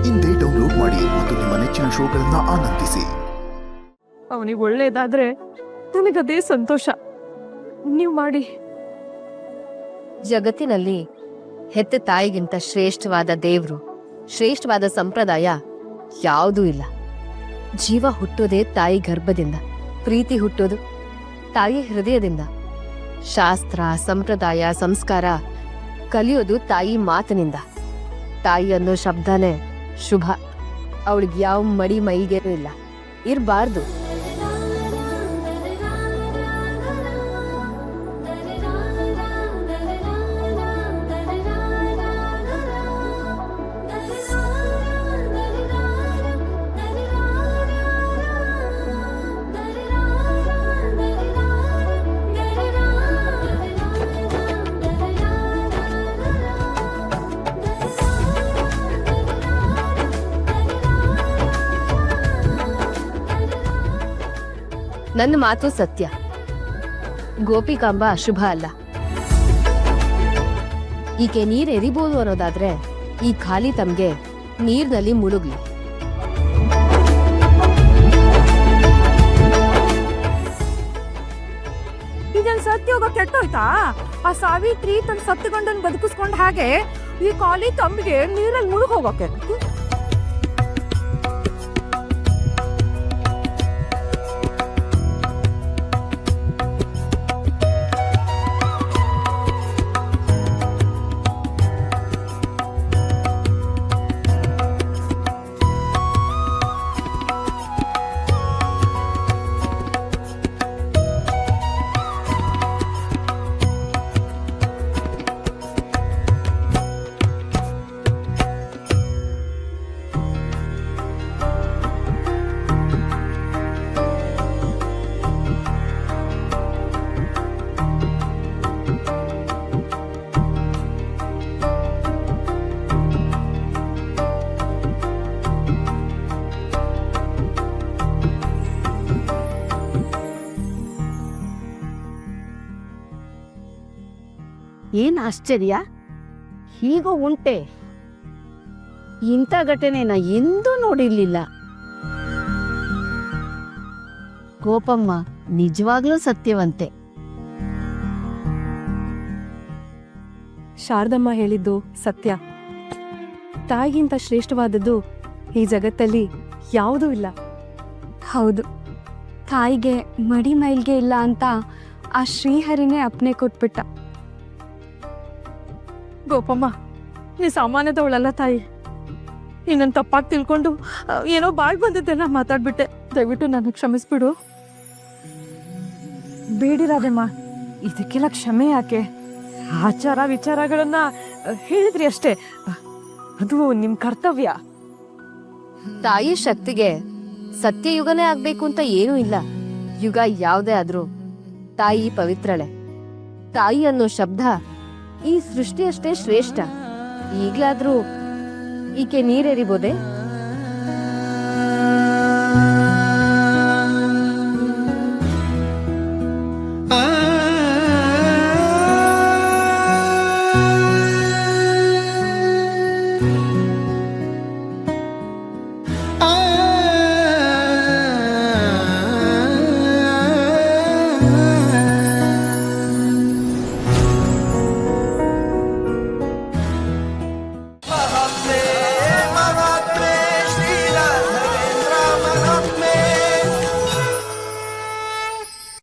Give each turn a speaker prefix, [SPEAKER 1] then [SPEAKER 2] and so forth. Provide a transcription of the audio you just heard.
[SPEAKER 1] ಇಂದೇ ಡೌನ್ಲೋಡ್ ಮಾಡಿ ಮತ್ತು ನಿಮ್ಮ ನೆಚ್ಚಿನ ಶೋಗಳನ್ನ ಆನಂದಿಸಿ.
[SPEAKER 2] ಅವನಿಗೆ ಒಳ್ಳೇದಾದ್ರೆ ನನಗದೇ ಸಂತೋಷ. ನೀವು ಮಾಡಿ.
[SPEAKER 3] ಜಗತ್ತಿನಲ್ಲಿ ಹೆತ್ತ ತಾಯಿಗಿಂತ ಶ್ರೇಷ್ಠವಾದ ದೇವ್ರು, ಶ್ರೇಷ್ಠವಾದ ಸಂಪ್ರದಾಯ ಯಾವುದೂ ಇಲ್ಲ. ಜೀವ ಹುಟ್ಟೋದೇ ತಾಯಿ ಗರ್ಭದಿಂದ, ಪ್ರೀತಿ ಹುಟ್ಟೋದು ತಾಯಿ ಹೃದಯದಿಂದ, ಶಾಸ್ತ್ರ, ಸಂಪ್ರದಾಯ, ಸಂಸ್ಕಾರ ಕಲಿಯೋದು ತಾಯಿ ಮಾತಿನಿಂದ. ತಾಯಿ ಅನ್ನೋ ಶಬ್ದನೇ ಶುಭ. ಅವಳಿಗೆ ಯಾವ ಮಡಿ ಮೈಗೇನೂ ಇಲ್ಲ, ಇರಬಾರ್ದು. ನನ್ನ ಮಾತು ಸತ್ಯ. ಗೋಪಿಕಾಂಬ ಅಶುಭ ಅಲ್ಲ. ಈಕೆ ನೀರ್ ಎರಿಬೋದು ಅನ್ನೋದಾದ್ರೆ ಈ ಖಾಲಿ ತಮ್ಗೆ ನೀರ್ನಲ್ಲಿ ಮುಳುಗ್ಲಿ.
[SPEAKER 2] ಇದನ್ ಸತ್ಯೋಗ ಕೆಟ್ಟೋಯ್ತಾ? ಆ ಸಾವಿತ್ರಿ ತನ್ನ ಸತ್ತುಗಂಡನ್ ಬದುಕಿಸ್ಕೊಂಡ್ ಹಾಗೆ ಈ ಖಾಲಿ ತಮ್ಗೆ ನೀರಲ್ಲಿ ಮುಳುಗ್ ಹೋಗಕ್ಕೆ.
[SPEAKER 4] ಏನ್ ಆಶ್ಚರ್ಯ, ಹೀಗೂ ಉಂಟೆ? ಇಂಥ ಘಟನೆನ ಎಂದೂ ನೋಡಿರ್ಲಿಲ್ಲ. ಗೋಪಮ್ಮ ನಿಜವಾಗ್ಲೂ ಸತ್ಯವಂತೆ.
[SPEAKER 2] ಶಾರದಮ್ಮ ಹೇಳಿದ್ದು ಸತ್ಯ. ತಾಯಿಗಿಂತ ಶ್ರೇಷ್ಠವಾದದ್ದು ಈ ಜಗತ್ತಲ್ಲಿ ಯಾವುದೂ ಇಲ್ಲ.
[SPEAKER 5] ಹೌದು, ತಾಯಿಗೆ ಮಡಿ ಮೈಲ್ಗೆ ಇಲ್ಲ ಅಂತ ಆ ಶ್ರೀಹರಿನೇ ಅಪ್ನೆ ಕೊಟ್ಬಿಟ್ಟ.
[SPEAKER 2] ಗೋಪಮ್ಮ, ನೀ ಸಾಮಾನ್ಯದವಳಲ್ಲ ತಾಯಿ. ನೀನನ್ನು ತಪ್ಪಾಗಿ ತಿಳ್ಕೊಂಡು ಏನೋ ಬಾಯ್ ಬಂದಿದ್ದೆಲ್ಲ ಮಾತಾಡ್ಬಿಟ್ಟೆ. ದಯವಿಟ್ಟು ನನಗೆ ಕ್ಷಮಿಸ್ಬಿಡು. ಬೇಡಿ ರಾಧಮ್ಮ, ಇದಕ್ಕೆಲ್ಲ ಕ್ಷಮೆ ಯಾಕೆ? ಆಚಾರ ವಿಚಾರಗಳನ್ನ ಹೇಳಿದ್ರಿ ಅಷ್ಟೇ, ಅದು ನಿಮ್ ಕರ್ತವ್ಯ.
[SPEAKER 3] ತಾಯಿ ಶಕ್ತಿಗೆ ಸತ್ಯಯುಗನೇ ಆಗ್ಬೇಕು ಅಂತ ಏನೂ ಇಲ್ಲ. ಯುಗ ಯಾವುದೇ ಆದ್ರೂ ತಾಯಿ ಪವಿತ್ರಳೆ. ತಾಯಿ ಅನ್ನೋ ಶಬ್ದ ಈ ಸೃಷ್ಟಿಯಷ್ಟೇ ಶ್ರೇಷ್ಠ. ಈಗ್ಲಾದ್ರೂ ಈಕೆ ನೀರೆರಿಬೋದೆ?